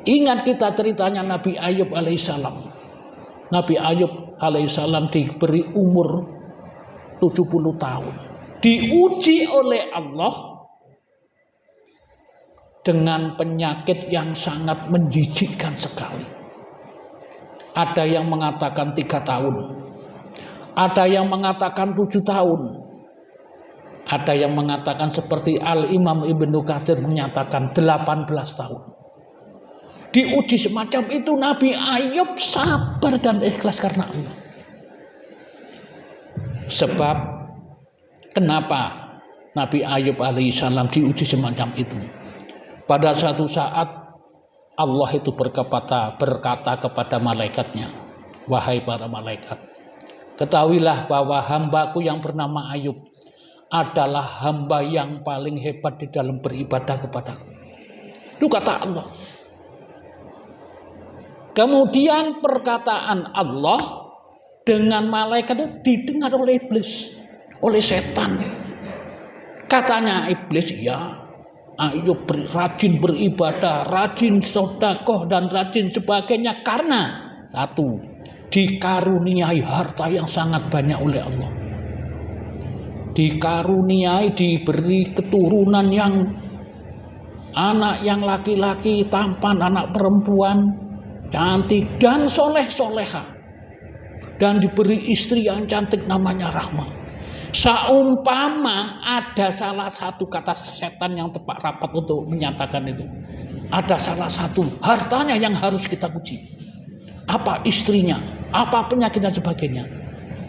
Ingat kita ceritanya Nabi Ayub alaihissalam. Nabi Ayub alaihissalam diberi umur 70 tahun. Diuji oleh Allah dengan penyakit yang sangat menjijikkan sekali. Ada yang mengatakan 3 tahun. Ada yang mengatakan 7 tahun. Ada yang mengatakan seperti Al-Imam Ibnu Katsir menyatakan 18 tahun. Diuji semacam itu Nabi Ayub sabar dan ikhlas karena Allah. Sebab kenapa Nabi Ayub alaihissalam diuji semacam itu? Pada suatu saat Allah itu berkata kepada malaikatnya, wahai para malaikat, ketahuilah bahwa hambaku yang bernama Ayub adalah hamba yang paling hebat di dalam beribadah kepadaku. Itu kata Allah. Kemudian perkataan Allah dengan malaikat itu didengar oleh iblis, oleh setan. Katanya iblis, ya Ayub rajin beribadah, rajin sedekah dan rajin sebagainya karena satu, dikaruniai harta yang sangat banyak oleh Allah. Dikaruniai, diberi keturunan yang anak yang laki-laki tampan, anak perempuan cantik dan soleh-soleha, dan diberi istri yang cantik namanya Rahma. Saumpama ada salah satu, kata setan yang tepat rapat untuk menyatakan itu, ada salah satu hartanya yang harus kita puji, apa istrinya, apa penyakit dan sebagainya.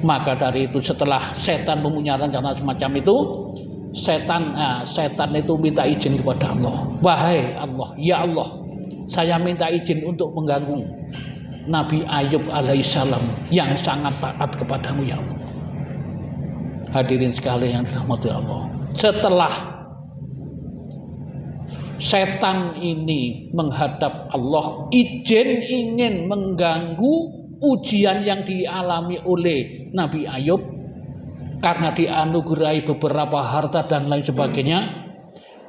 Maka dari itu setelah setan mempunyai rencana semacam itu, setan itu minta izin kepada Allah. Wahai Allah, ya Allah, saya minta izin untuk mengganggu Nabi Ayub alaihissalam yang sangat taat kepadamu ya Allah. Hadirin sekalian yang dirahmati Allah. Setelah setan ini menghadap Allah, izin ingin mengganggu ujian yang dialami oleh Nabi Ayub karena dianugerahi beberapa harta dan lain sebagainya,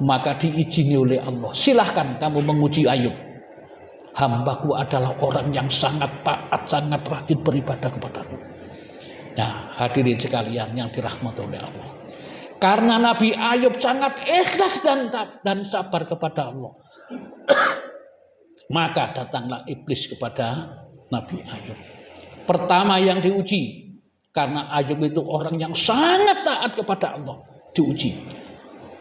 maka diizini oleh Allah, silahkan kamu menguji Ayub. Hambaku adalah orang yang sangat taat, sangat rajin beribadah kepadaku. Nah, hadirin sekalian yang dirahmati oleh Allah, karena Nabi Ayub sangat ikhlas dan sabar kepada Allah, maka datanglah iblis kepada Nabi Ayub. Pertama yang diuji, karena Ayub itu orang yang sangat taat kepada Allah, diuji.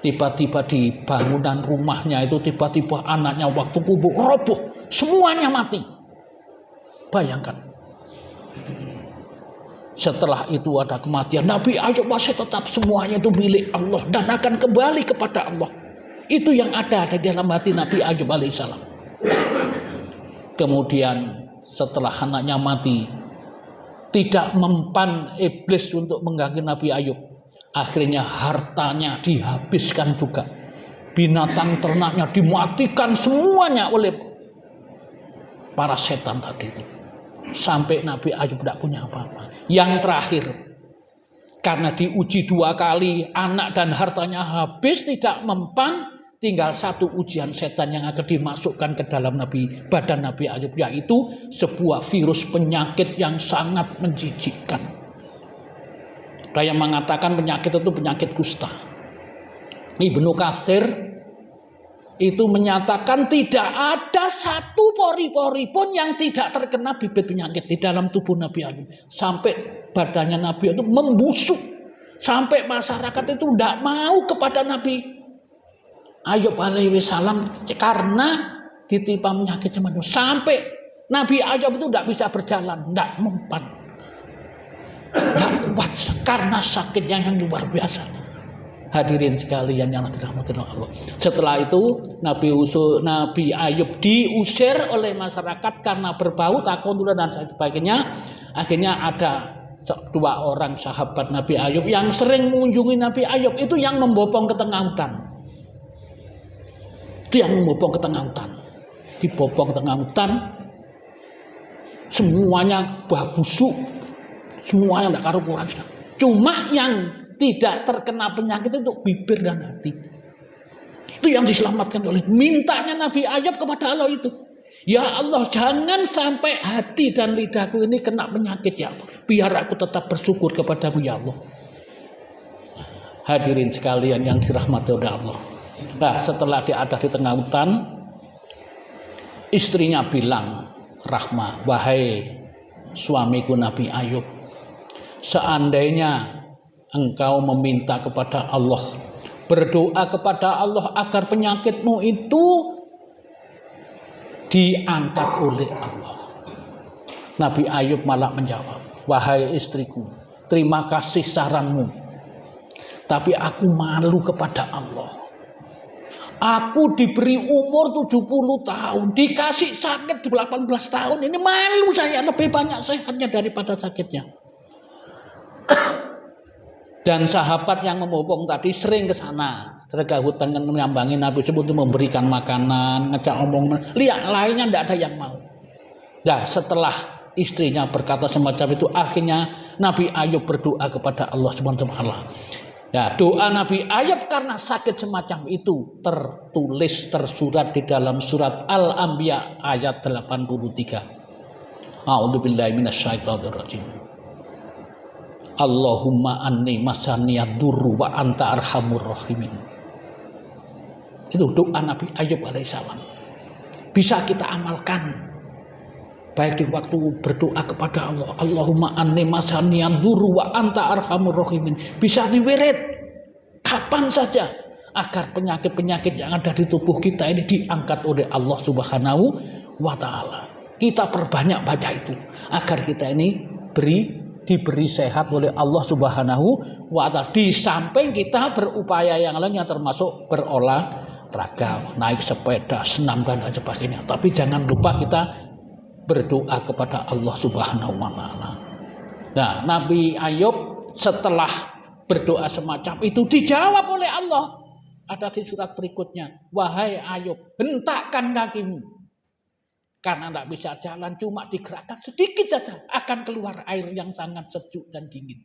Tiba-tiba di bangunan rumahnya itu, tiba-tiba anaknya waktu kubur roboh, semuanya mati. Bayangkan. Setelah itu ada kematian, Nabi Ayub masih tetap semuanya itu milik Allah dan akan kembali kepada Allah. Itu yang ada di dalam hati Nabi Ayub alaihissalam. Kemudian setelah anaknya mati, tidak mempan iblis untuk mengganggu Nabi Ayub. Akhirnya hartanya dihabiskan juga. Binatang ternaknya dimatikan semuanya oleh para setan tadi itu. Sampai Nabi Ayub tidak punya apa-apa. Yang terakhir, karena diuji 2 kali, anak dan hartanya habis, tidak mempan, tinggal satu ujian setan yang akan dimasukkan ke dalam badan Nabi Ayub, yaitu sebuah virus penyakit yang sangat menjijikkan. Ada yang mengatakan penyakit itu penyakit kusta. Ibnu Katsir itu menyatakan tidak ada satu pori-pori pun yang tidak terkena bibit penyakit di dalam tubuh Nabi Ayub. Sampai badannya Nabi itu membusuk. Sampai masyarakat itu tidak mau kepada Nabi Ayub alaihissalam karena ditimpa penyakit semacam itu. Sampai Nabi Ayub itu tidak bisa berjalan, tidak mempan, tidak kuat karena sakitnya yang luar biasa. Hadirin sekalian yang dirahmati Allah. Setelah itu Nabi Ayub diusir oleh masyarakat karena berbau takonulan dan sebagainya. Akhirnya ada 2 orang sahabat Nabi Ayub yang sering mengunjungi Nabi Ayub, itu yang membopong ke tengah hutan. Itu yang membopong ke tengah hutan. Dibopong ke tengah hutan, semuanya bah busuk, semuanya tidak karu-karuan. Cuma yang tidak terkena penyakit itu bibir dan hati. Itu yang diselamatkan oleh mintanya Nabi Ayub kepada Allah itu. Ya Allah, jangan sampai hati dan lidahku ini kena penyakit ya Allah. Biar aku tetap bersyukur kepadamu ya Allah. Hadirin sekalian yang dirahmati oleh Allah. Nah, setelah dia ada di tengah hutan, istrinya bilang, Rahmah, wahai suamiku Nabi Ayub, seandainya engkau meminta kepada Allah, berdoa kepada Allah agar penyakitmu itu diangkat oleh Allah. Nabi Ayub malah menjawab, wahai istriku, terima kasih saranmu, tapi aku malu kepada Allah. Aku diberi umur 70 tahun, dikasih sakit 18 tahun, ini malu saya, lebih banyak sehatnya daripada sakitnya. Dan sahabat yang memumpung tadi sering ke sana, tergah hutan menyambangi Nabi sebut memberikan makanan, ngejak omong, lihat lainnya tidak ada yang mau. Nah, setelah istrinya berkata semacam itu, akhirnya Nabi Ayub berdoa kepada Allah Subhanahu wa taala. Ya, doa Nabi Ayub karena sakit semacam itu tertulis tersurat di dalam surat Al-Anbiya ayat 83. A'udzubillahi minasyaitonirrajim. Allahumma anni masaniyad durru wa anta arhamur rahimin. Itu doa Nabi Ayub alaihissalam. Bisa kita amalkan baik di waktu berdoa kepada Allah. Allahumma anni masaniyad durru wa anta arhamur rahimin. Bisa diwirid kapan saja agar penyakit-penyakit yang ada di tubuh kita ini diangkat oleh Allah Subhanahu wa taala. Kita perbanyak baca itu agar kita ini diberi sehat oleh Allah Subhanahu wa taala. Di samping kita berupaya yang lainnya termasuk berolahraga, naik sepeda, senam dan lain sebagainya. Tapi jangan lupa kita berdoa kepada Allah Subhanahu wa taala. Nah, Nabi Ayub setelah berdoa semacam itu dijawab oleh Allah. Ada di surat berikutnya, wahai Ayub, hentakkan kakimu. Karena tidak bisa jalan, cuma digerakkan sedikit saja akan keluar air yang sangat sejuk dan dingin.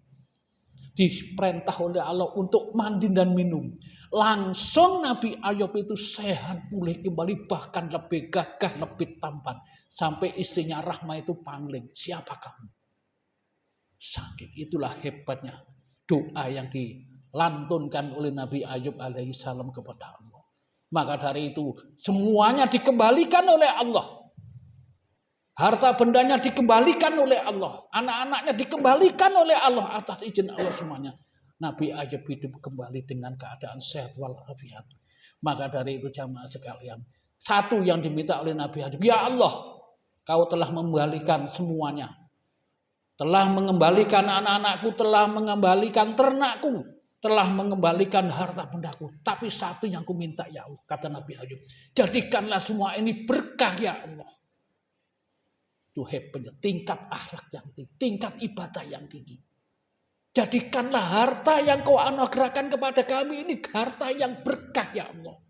Diperintah oleh Allah untuk mandi dan minum. Langsung Nabi Ayub itu sehat pulih kembali, bahkan lebih gagah, lebih tampan. Sampai istrinya Rahmah itu pangling, siapa kamu? Sakit. Itulah hebatnya doa yang dilantunkan oleh Nabi Ayub alaihissalam kepada Allah. Maka dari itu semuanya dikembalikan oleh Allah. Harta bendanya dikembalikan oleh Allah. Anak-anaknya dikembalikan oleh Allah atas izin Allah semuanya. Nabi Ayub hidup kembali dengan keadaan sehat walafiat. Maka dari itu jamaah sekalian, satu yang diminta oleh Nabi Ayub, ya Allah, kau telah mengembalikan semuanya. Telah mengembalikan anak-anakku, telah mengembalikan ternakku, telah mengembalikan harta bendaku. Tapi satu yang ku minta ya Allah, kata Nabi Ayub, jadikanlah semua ini berkah ya Allah. Itu hebatnya, tingkat akhlak yang tinggi, tingkat ibadah yang tinggi. Jadikanlah harta yang kau anugerahkan kepada kami ini harta yang berkah ya Allah.